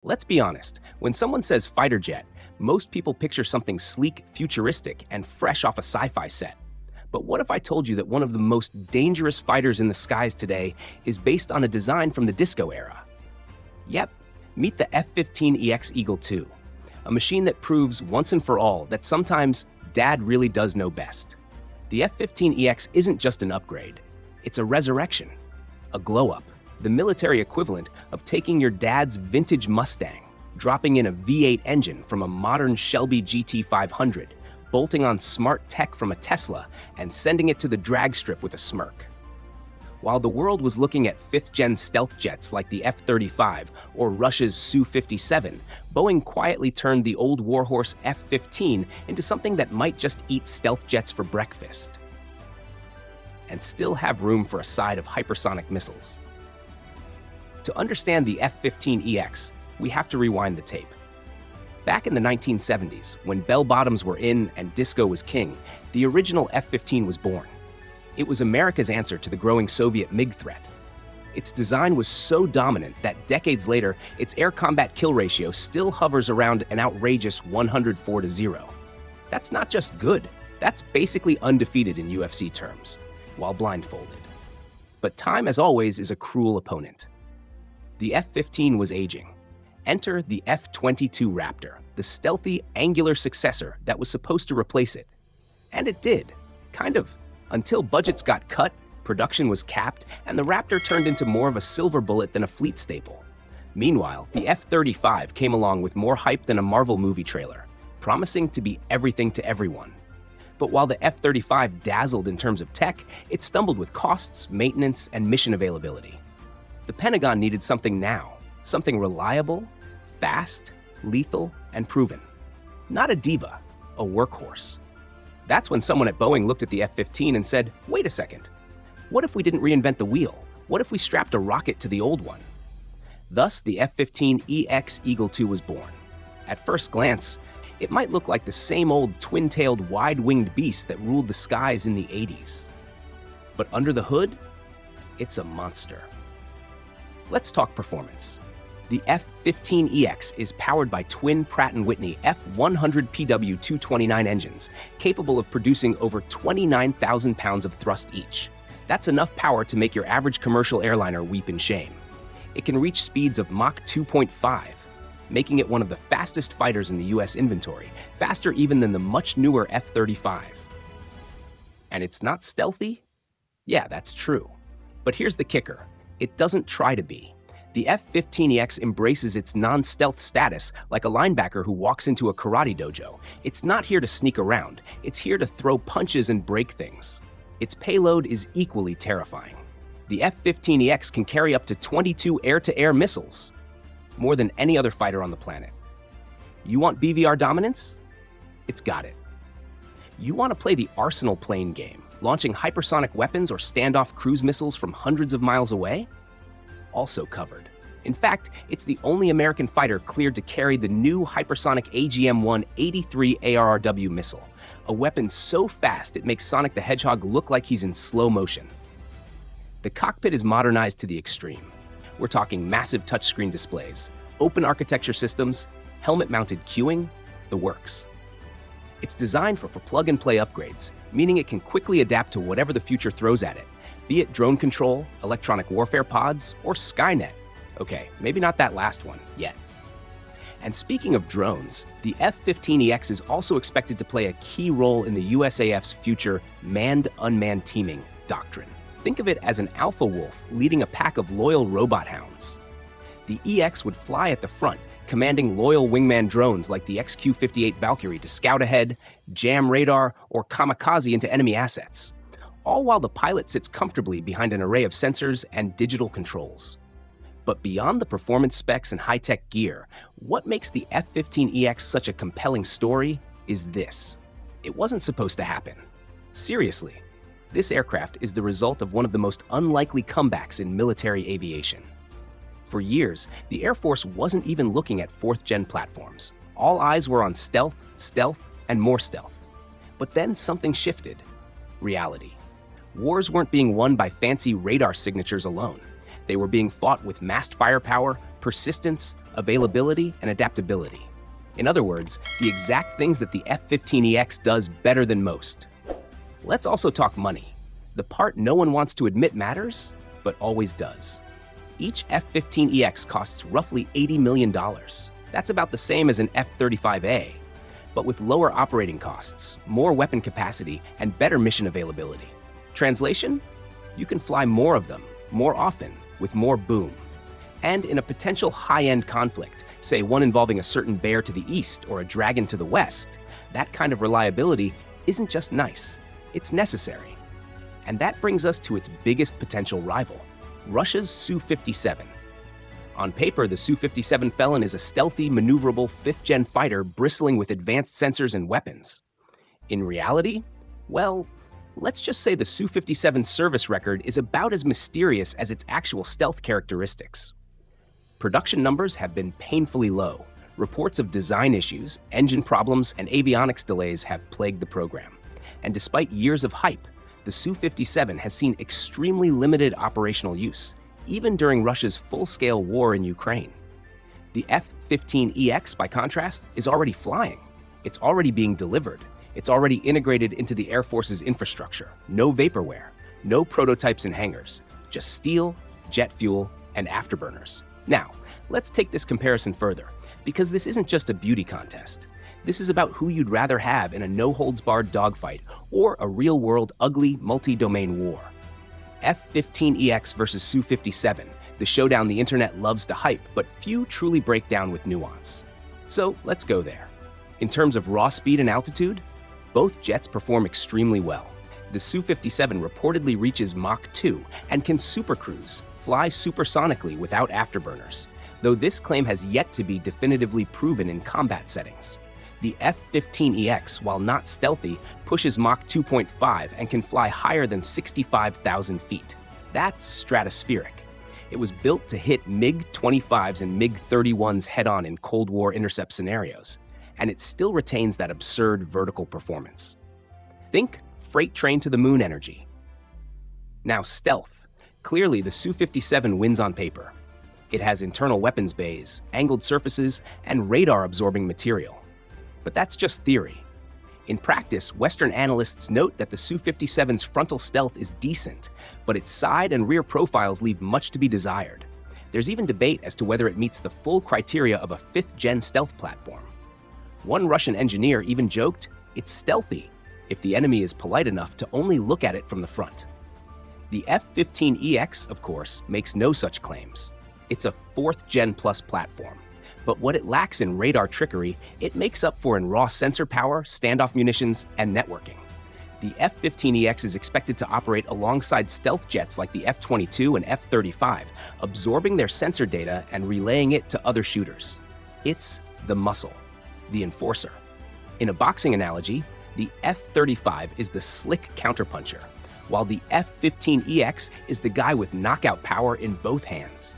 Let's be honest, when someone says fighter jet, most people picture something sleek, futuristic, and fresh off a sci-fi set. But what if I told you that one of the most dangerous fighters in the skies today is based on a design from the disco era? Yep, meet the F-15EX Eagle II, a machine that proves once and for all that sometimes Dad really does know best. The F-15EX isn't just an upgrade, it's a resurrection, a glow-up, the military equivalent of taking your dad's vintage Mustang, dropping in a V8 engine from a modern Shelby GT500, bolting on smart tech from a Tesla, and sending it to the drag strip with a smirk. While the world was looking at 5th-gen stealth jets like the F-35 or Russia's Su-57, Boeing quietly turned the old warhorse F-15 into something that might just eat stealth jets for breakfast and still have room for a side of hypersonic missiles. To understand the F-15EX, we have to rewind the tape. Back in the 1970s, when bell-bottoms were in and disco was king, the original F-15 was born. It was America's answer to the growing Soviet MiG threat. Its design was so dominant that decades later, its air combat kill ratio still hovers around an outrageous 104-0. That's not just good, that's basically undefeated in UFC terms, while blindfolded. But time, as always, is a cruel opponent. The F-15 was aging. Enter the F-22 Raptor, the stealthy, angular successor that was supposed to replace it. And it did, kind of, until budgets got cut, production was capped, and the Raptor turned into more of a silver bullet than a fleet staple. Meanwhile, the F-35 came along with more hype than a Marvel movie trailer, promising to be everything to everyone. But while the F-35 dazzled in terms of tech, it stumbled with costs, maintenance, and mission availability. The Pentagon needed something now. Something reliable, fast, lethal, and proven. Not a diva, a workhorse. That's when someone at Boeing looked at the F-15 and said, wait a second, what if we didn't reinvent the wheel? What if we strapped a rocket to the old one? Thus, the F-15EX Eagle II was born. At first glance, it might look like the same old twin-tailed, wide-winged beast that ruled the skies in the 80s. But under the hood, it's a monster. Let's talk performance. The F-15EX is powered by twin Pratt & Whitney F100PW229 engines, capable of producing over 29,000 pounds of thrust each. That's enough power to make your average commercial airliner weep in shame. It can reach speeds of Mach 2.5, making it one of the fastest fighters in the US inventory, faster even than the much newer F-35. And it's not stealthy? Yeah, that's true. But here's the kicker. It doesn't try to be. The F-15EX embraces its non-stealth status like a linebacker who walks into a karate dojo. It's not here to sneak around. It's here to throw punches and break things. Its payload is equally terrifying. The F-15EX can carry up to 22 air-to-air missiles, more than any other fighter on the planet. You want BVR dominance? It's got it. You want to play the Arsenal plane game, launching hypersonic weapons or standoff cruise missiles from hundreds of miles away? Also covered. In fact, it's the only American fighter cleared to carry the new hypersonic AGM-1 83 ARRW missile, a weapon so fast it makes Sonic the Hedgehog look like he's in slow motion. The cockpit is modernized to the extreme. We're talking massive touchscreen displays, open architecture systems, helmet-mounted cueing, the works. It's designed for plug-and-play upgrades, meaning it can quickly adapt to whatever the future throws at it, be it drone control, electronic warfare pods, or Skynet. Okay, maybe not that last one, yet. And speaking of drones, the F-15EX is also expected to play a key role in the USAF's future manned-unmanned teaming doctrine. Think of it as an alpha wolf leading a pack of loyal robot hounds. The EX would fly at the front, commanding loyal wingman drones like the XQ-58 Valkyrie to scout ahead, jam radar, or kamikaze into enemy assets, all while the pilot sits comfortably behind an array of sensors and digital controls. But beyond the performance specs and high-tech gear, what makes the F-15EX such a compelling story is this. It wasn't supposed to happen. Seriously, this aircraft is the result of one of the most unlikely comebacks in military aviation. For years, the Air Force wasn't even looking at 4th-gen platforms. All eyes were on stealth, and more stealth. But then something shifted. Reality. Wars weren't being won by fancy radar signatures alone. They were being fought with massed firepower, persistence, availability, and adaptability. In other words, the exact things that the F-15EX does better than most. Let's also talk money. The part no one wants to admit matters, but always does. Each F-15EX costs roughly $80 million. That's about the same as an F-35A, but with lower operating costs, more weapon capacity, and better mission availability. Translation? You can fly more of them, more often, with more boom. And in a potential high-end conflict, say one involving a certain bear to the east or a dragon to the west, that kind of reliability isn't just nice, it's necessary. And that brings us to its biggest potential rival, Russia's Su-57. On paper, the Su-57 Felon is a stealthy, maneuverable, fifth-gen fighter bristling with advanced sensors and weapons. In reality, well, let's just say the Su-57's service record is about as mysterious as its actual stealth characteristics. Production numbers have been painfully low. Reports of design issues, engine problems, and avionics delays have plagued the program. And despite years of hype, the Su-57 has seen extremely limited operational use, even during Russia's full-scale war in Ukraine. The F-15EX, by contrast, is already flying. It's already being delivered. It's already integrated into the Air Force's infrastructure. No vaporware, no prototypes in hangars, just steel, jet fuel, and afterburners. Now, let's take this comparison further, because this isn't just a beauty contest. This is about who you'd rather have in a no-holds-barred dogfight or a real-world, ugly, multi-domain war. F-15EX versus Su-57, the showdown the internet loves to hype, but few truly break down with nuance. So let's go there. In terms of raw speed and altitude, both jets perform extremely well. The Su-57 reportedly reaches Mach 2 and can supercruise, fly supersonically without afterburners, though this claim has yet to be definitively proven in combat settings. The F-15EX, while not stealthy, pushes Mach 2.5 and can fly higher than 65,000 feet. That's stratospheric. It was built to hit MiG-25s and MiG-31s head-on in Cold War intercept scenarios, and it still retains that absurd vertical performance. Think freight train to the moon energy. Now, stealth. Clearly, the Su-57 wins on paper. It has internal weapons bays, angled surfaces, and radar-absorbing material. But that's just theory. In practice, Western analysts note that the Su-57's frontal stealth is decent, but its side and rear profiles leave much to be desired. There's even debate as to whether it meets the full criteria of a fifth-gen stealth platform. One Russian engineer even joked, "It's stealthy," if the enemy is polite enough to only look at it from the front. The F-15EX, of course, makes no such claims. It's a fourth-gen plus platform. But what it lacks in radar trickery, it makes up for in raw sensor power, standoff munitions, and networking. The F-15EX is expected to operate alongside stealth jets like the F-22 and F-35, absorbing their sensor data and relaying it to other shooters. It's the muscle, the enforcer. In a boxing analogy, the F-35 is the slick counterpuncher, while the F-15EX is the guy with knockout power in both hands.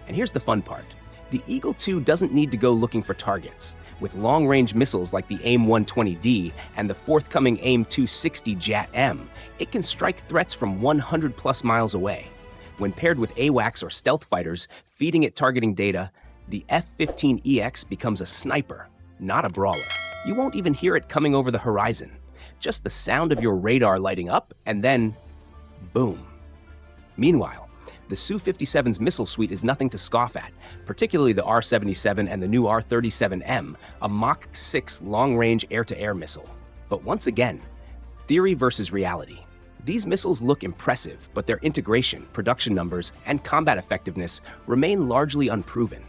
And here's the fun part. The Eagle II doesn't need to go looking for targets. With long-range missiles like the AIM-120D and the forthcoming AIM-260 JAT-M, it can strike threats from 100-plus miles away. When paired with AWACS or stealth fighters feeding it targeting data, the F-15EX becomes a sniper, not a brawler. You won't even hear it coming over the horizon. Just the sound of your radar lighting up, and then, boom. Meanwhile, the Su-57's missile suite is nothing to scoff at, particularly the R-77 and the new R-37M, a Mach 6 long-range air-to-air missile. But once again, theory versus reality. These missiles look impressive, but their integration, production numbers, and combat effectiveness remain largely unproven.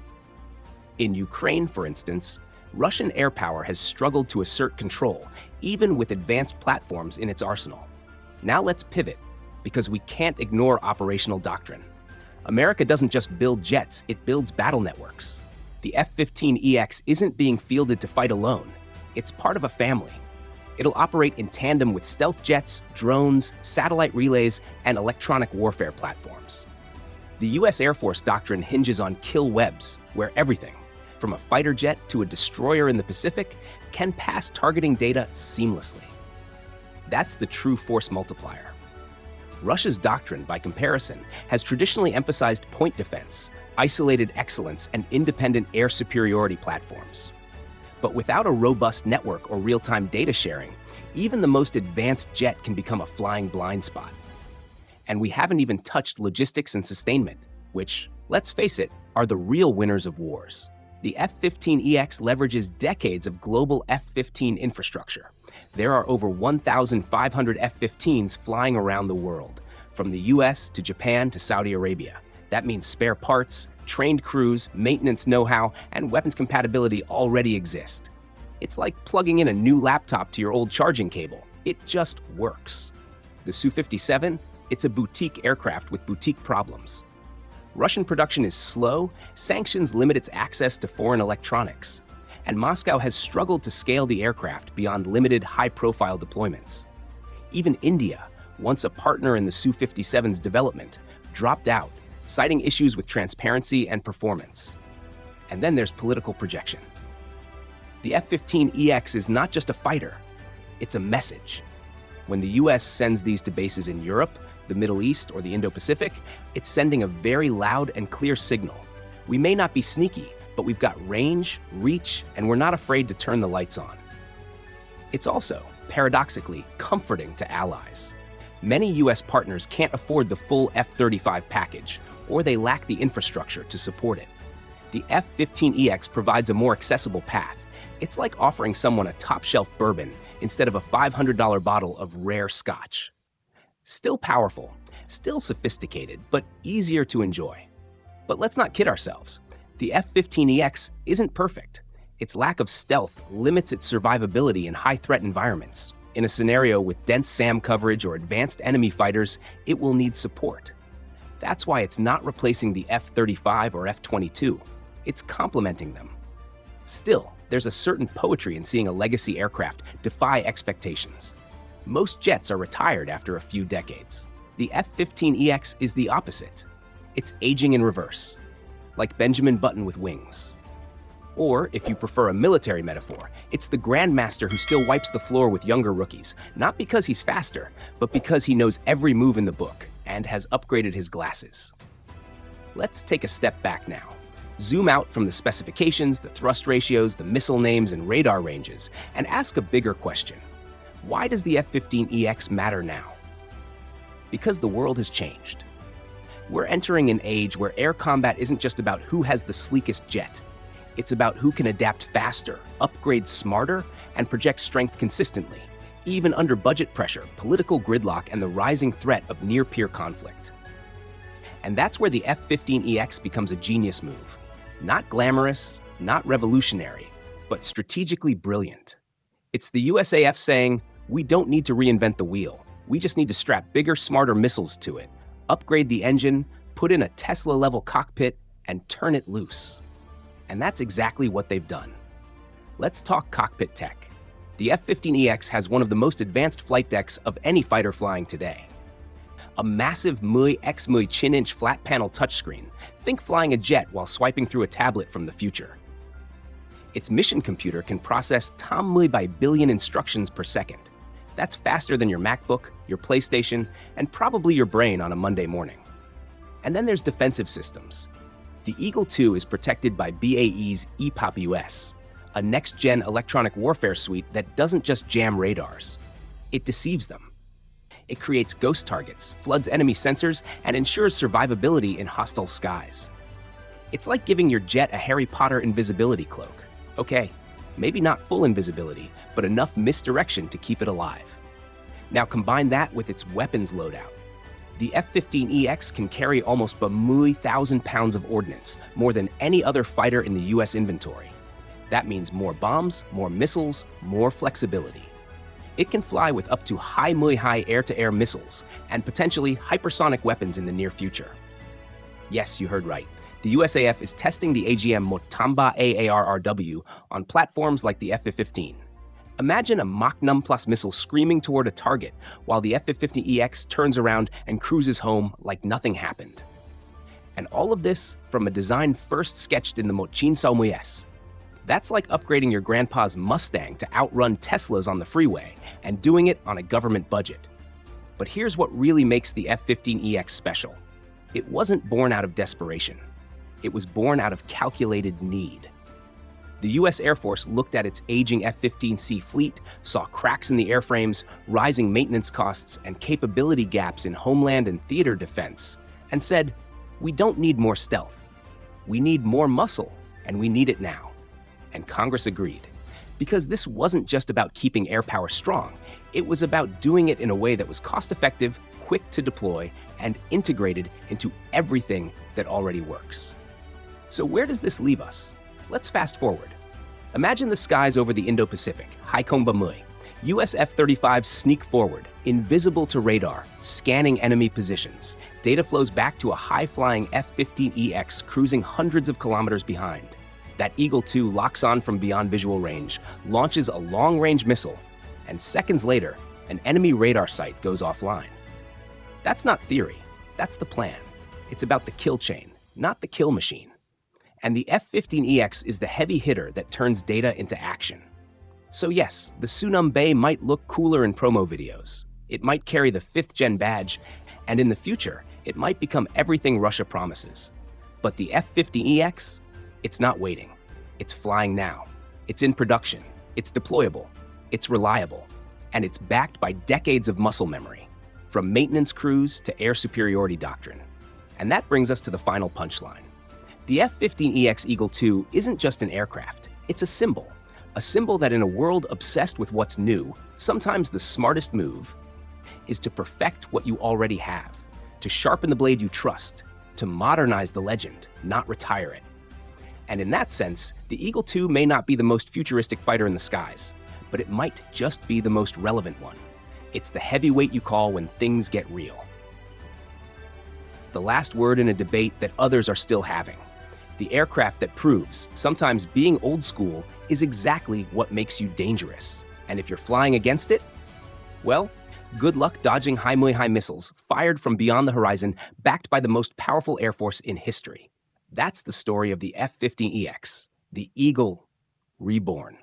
In Ukraine, for instance, Russian air power has struggled to assert control, even with advanced platforms in its arsenal. Now let's pivot, because we can't ignore operational doctrine. America doesn't just build jets, it builds battle networks. The F-15EX isn't being fielded to fight alone. It's part of a family. It'll operate in tandem with stealth jets, drones, satellite relays, and electronic warfare platforms. The U.S. Air Force doctrine hinges on kill webs, where everything, from a fighter jet to a destroyer in the Pacific, can pass targeting data seamlessly. That's the true force multiplier. Russia's doctrine, by comparison, has traditionally emphasized point defense, isolated excellence, and independent air superiority platforms. But without a robust network or real-time data sharing, even the most advanced jet can become a flying blind spot. And we haven't even touched logistics and sustainment, which, let's face it, are the real winners of wars. The F-15EX leverages decades of global F-15 infrastructure. There are over 1,500 F-15s flying around the world, from the US to Japan to Saudi Arabia. That means spare parts, trained crews, maintenance know-how, and weapons compatibility already exist. It's like plugging in a new laptop to your old charging cable. It just works. The Su-57, it's a boutique aircraft with boutique problems. Russian production is slow, sanctions limit its access to foreign electronics, and Moscow has struggled to scale the aircraft beyond limited high-profile deployments. Even India, once a partner in the Su-57's development, dropped out, citing issues with transparency and performance. And then there's political projection. The F-15EX is not just a fighter, it's a message. When the US sends these to bases in Europe, the Middle East, or the Indo-Pacific, it's sending a very loud and clear signal. We may not be sneaky, but we've got range, reach, and we're not afraid to turn the lights on. It's also, paradoxically, comforting to allies. Many US partners can't afford the full F-35 package, or they lack the infrastructure to support it. The F-15EX provides a more accessible path. It's like offering someone a top-shelf bourbon instead of a $500 bottle of rare scotch. Still powerful, still sophisticated, but easier to enjoy. But let's not kid ourselves. The F-15EX isn't perfect. Its lack of stealth limits its survivability in high-threat environments. In a scenario with dense SAM coverage or advanced enemy fighters, it will need support. That's why it's not replacing the F-35 or F-22. It's complementing them. Still, there's a certain poetry in seeing a legacy aircraft defy expectations. Most jets are retired after a few decades. The F-15EX is the opposite. It's aging in reverse, like Benjamin Button with wings. Or, if you prefer a military metaphor, it's the grandmaster who still wipes the floor with younger rookies, not because he's faster, but because he knows every move in the book and has upgraded his glasses. Let's take a step back now. Zoom out from the specifications, the thrust ratios, the missile names, and radar ranges, and ask a bigger question. Why does the F-15EX matter now? Because the world has changed. We're entering an age where air combat isn't just about who has the sleekest jet. It's about who can adapt faster, upgrade smarter, and project strength consistently, even under budget pressure, political gridlock, and the rising threat of near-peer conflict. And that's where the F-15EX becomes a genius move. Not glamorous, not revolutionary, but strategically brilliant. It's the USAF saying, we don't need to reinvent the wheel. We just need to strap bigger, smarter missiles to it, upgrade the engine, put in a Tesla-level cockpit, and turn it loose. And that's exactly what they've done. Let's talk cockpit tech. The F-15EX has one of the most advanced flight decks of any fighter flying today. A massive 10x 10-inch flat panel touchscreen. Think flying a jet while swiping through a tablet from the future. Its mission computer can process 10 by billion instructions per second. That's faster than your MacBook, your PlayStation, and probably your brain on a Monday morning. And then there's defensive systems. The Eagle II is protected by BAE's EPOP-US, a next-gen electronic warfare suite that doesn't just jam radars. It deceives them. It creates ghost targets, floods enemy sensors, and ensures survivability in hostile skies. It's like giving your jet a Harry Potter invisibility cloak. Okay, maybe not full invisibility, but enough misdirection to keep it alive. Now combine that with its weapons loadout. The F-15EX can carry almost 1,000 pounds of ordnance, more than any other fighter in the US inventory. That means more bombs, more missiles, more flexibility. It can fly with up to high air-to-air missiles and potentially hypersonic weapons in the near future. Yes, you heard right. The USAF is testing the AGM Motamba AARRW on platforms like the F-15. Imagine a Mach 9 plus missile screaming toward a target while the F-15EX turns around and cruises home like nothing happened. And all of this from a design first sketched in the Mochin Saumuyes. That's like upgrading your grandpa's Mustang to outrun Teslas on the freeway and doing it on a government budget. But here's what really makes the F-15EX special. It wasn't born out of desperation. It was born out of calculated need. The U.S. Air Force looked at its aging F-15C fleet, saw cracks in the airframes, rising maintenance costs, and capability gaps in homeland and theater defense, and said, "We don't need more stealth. We need more muscle, and we need it now." And Congress agreed. Because this wasn't just about keeping air power strong, it was about doing it in a way that was cost-effective, quick to deploy, and integrated into everything that already works. So where does this leave us? Let's fast forward. Imagine the skies over the Indo-Pacific, Haikomba Mui. US F-35s sneak forward, invisible to radar, scanning enemy positions. Data flows back to a high-flying F-15EX cruising hundreds of kilometers behind. That Eagle II locks on from beyond visual range, launches a long-range missile, and seconds later, an enemy radar site goes offline. That's not theory, that's the plan. It's about the kill chain, not the kill machine. And the F-15EX is the heavy hitter that turns data into action. So yes, the Sunum might look cooler in promo videos. It might carry the 5th-gen badge, and in the future, it might become everything Russia promises. But the F-15EX, it's not waiting. It's flying now. It's in production. It's deployable. It's reliable. And it's backed by decades of muscle memory, from maintenance crews to air superiority doctrine. And that brings us to the final punchline. The F-15EX Eagle II isn't just an aircraft, it's a symbol that in a world obsessed with what's new, sometimes the smartest move is to perfect what you already have, to sharpen the blade you trust, to modernize the legend, not retire it. And in that sense, the Eagle II may not be the most futuristic fighter in the skies, but it might just be the most relevant one. It's the heavyweight you call when things get real. The last word in a debate that others are still having. The aircraft that proves sometimes being old school is exactly what makes you dangerous. And if you're flying against it, well, good luck dodging high missiles fired from beyond the horizon, backed by the most powerful air force in history. That's the story of the F-15EX, the Eagle reborn.